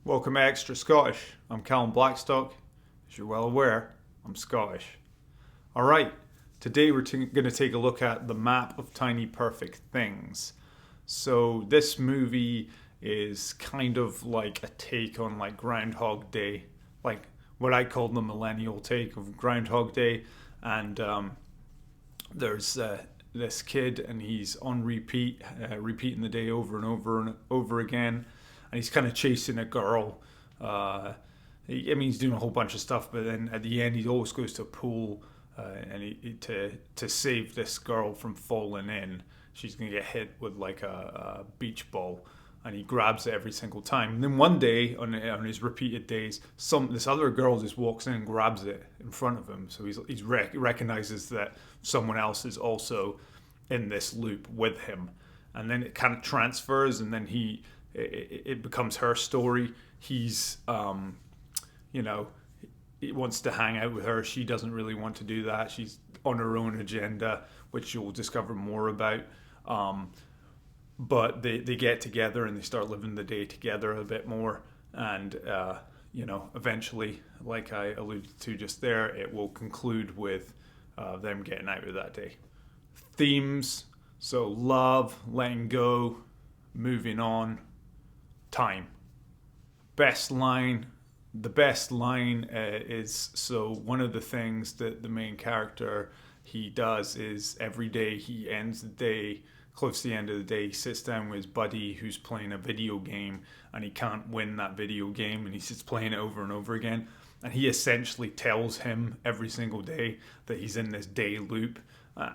Welcome to Extra Scottish. I'm Callum Blackstock. As you're well aware, I'm Scottish. Alright, today we're going to take a look at the map of tiny perfect things. So this movie is kind of like a take on like Groundhog Day, like what I call the millennial take of Groundhog Day. And there's this kid and he's on repeat, repeating the day over and over and over again. And he's kind of chasing a girl. He's doing a whole bunch of stuff, but then at the end, he always goes to a pool to save this girl from falling in. She's gonna get hit with like a beach ball, and he grabs it every single time. And then one day, on his repeated days, this other girl just walks in and grabs it in front of him. So he recognizes that someone else is also in this loop with him, and then it kind of transfers, and then it becomes her story. He's, he wants to hang out with her. She doesn't really want to do that. She's on her own agenda, which you'll discover more about. But they get together and they start living the day together a bit more. And, eventually, like I alluded to just there, it will conclude with them getting out of that day. Themes, so love, letting go, moving on, time. The best line is, so one of the things that the main character, he does is every day he ends the day, close to the end of the day, he sits down with his buddy who's playing a video game and he can't win that video game and he sits playing it over and over again, and he essentially tells him every single day that he's in this day loop.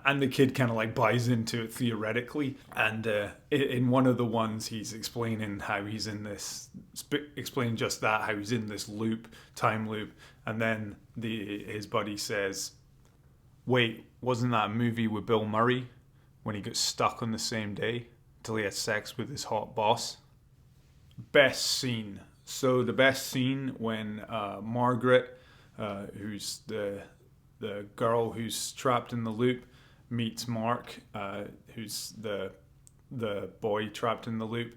And the kid kind of like buys into it theoretically. And in one of the ones, he's explaining how he's in this, explaining just that, how he's in this loop, time loop. And then his buddy says, wait, wasn't that a movie with Bill Murray when he got stuck on the same day until he had sex with his hot boss? Best scene. So the best scene when Margaret, who's the girl who's trapped in the loop, meets Mark, who's the boy trapped in the loop,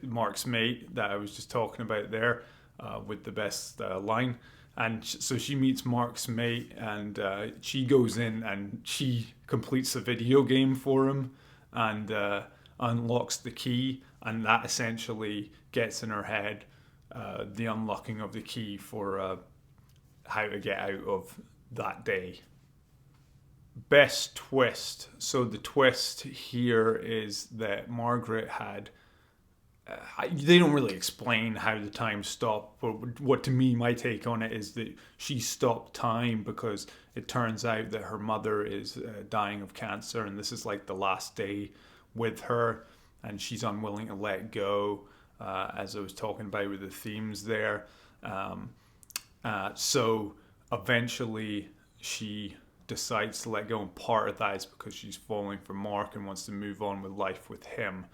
Mark's mate that I was just talking about there, with the best line. And so she meets Mark's mate, and she goes in and she completes a video game for him and unlocks the key, and that essentially gets in her head the unlocking of the key for how to get out of that day. Best twist. So the twist here is that Margaret had, they don't really explain how the time stopped, but what to me, my take on it is that she stopped time because it turns out that her mother is dying of cancer, and this is like the last day with her, and she's unwilling to let go, as I was talking about with the themes there. So eventually she decides to let go, and part of that is because she's falling for Mark and wants to move on with life with him.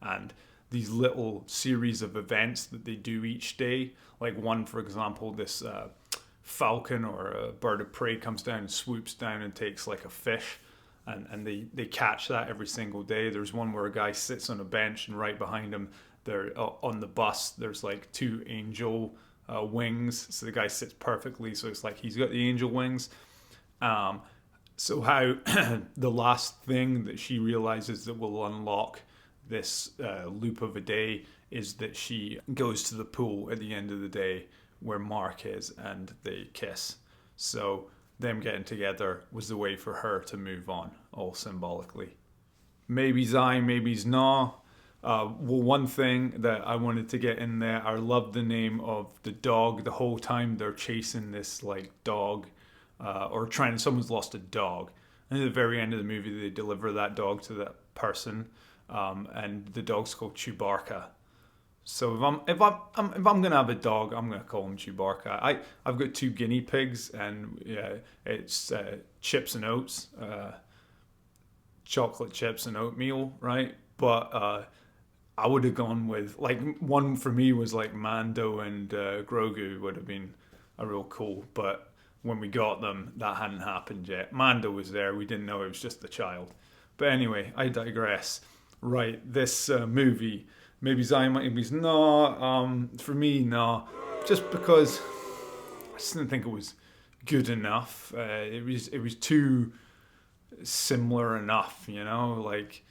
And these little series of events that they do each day, like one, for example, this falcon or a bird of prey comes down and swoops down and takes like a fish, and they catch that every single day. There's one where a guy sits on a bench, and right behind him, they're on the bus, there's like two angel wings, so the guy sits perfectly, so it's like he's got the angel wings. So how the last thing that she realizes that will unlock this loop of a day is that she goes to the pool at the end of the day where Mark is, and they kiss. So them getting together was the way for her to move on, all symbolically. Maybe's I, maybe's no. One thing that I wanted to get in there, I love the name of the dog. The whole time they're chasing this like dog, someone's lost a dog. And at the very end of the movie, they deliver that dog to that person, and the dog's called Chewbacca. So if I'm gonna have a dog, I'm gonna call him Chewbacca. I've got two guinea pigs, and it's chips and oats, chocolate chips and oatmeal, right? But I would have gone with, like, one for me was like Mando and Grogu would have been a real cool, but when we got them, that hadn't happened yet. Mando was there, we didn't know it was just the child. But anyway, I digress. Right, this movie, maybe Zion, maybe no. For me, no. Just because I just didn't think it was good enough. It was too similar enough, like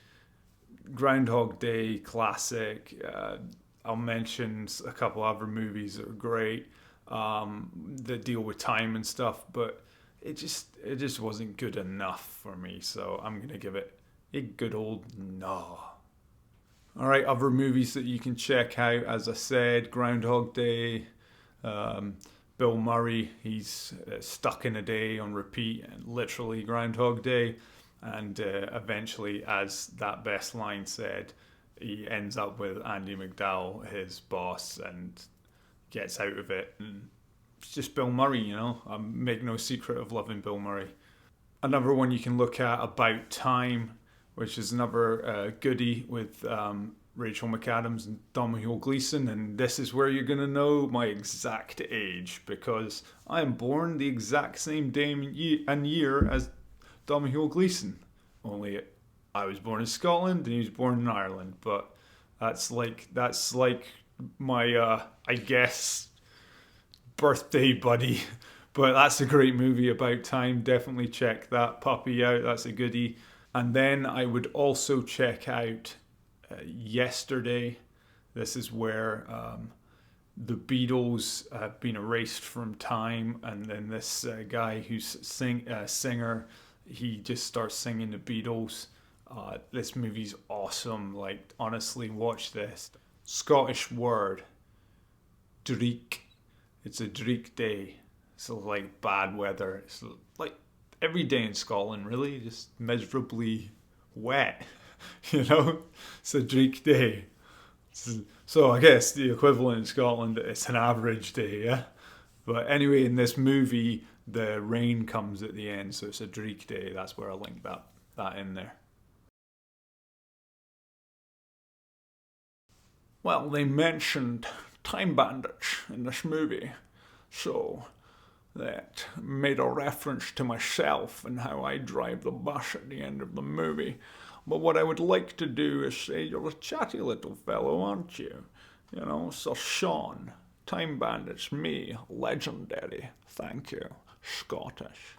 Groundhog Day, classic. I'll mention a couple other movies that are great, that deal with time and stuff, but it just wasn't good enough for me. So I'm gonna give it a good old no. All right, other movies that you can check out, as I said, Groundhog Day. Um, Bill Murray, he's stuck in a day on repeat, and literally Groundhog Day. And eventually, as that best line said, he ends up with Andy McDowell, his boss, and gets out of it. And it's just Bill Murray. I make no secret of loving Bill Murray. Another one you can look at, About Time, which is another goodie with Rachel McAdams and Domhnall Gleeson. And this is where you're going to know my exact age, because I am born the exact same day and year as Domhnall Gleeson. Only I was born in Scotland and he was born in Ireland. But that's like my I guess birthday buddy. But that's a great movie, About Time. Definitely check that puppy out. That's a goodie. And then I would also check out Yesterday. This is where the Beatles have been erased from time, and then this guy who's singer, he just starts singing the Beatles. This movie's awesome. Like, honestly, watch this. Scottish word, dreek. It's a dreek day. So like bad weather. It's like every day in Scotland, really, just miserably wet. It's a dreek day. So I guess the equivalent in Scotland, it's an average day, yeah. But anyway, in this movie, the rain comes at the end, so it's a dreek day. That's where I linked that in there. Well, they mentioned time bandits in this movie, so that made a reference to myself and how I drive the bus at the end of the movie. But what I would like to do is say, you're a chatty little fellow, aren't you? So Sean, time bandits, me, legendary. Thank you, Scottish.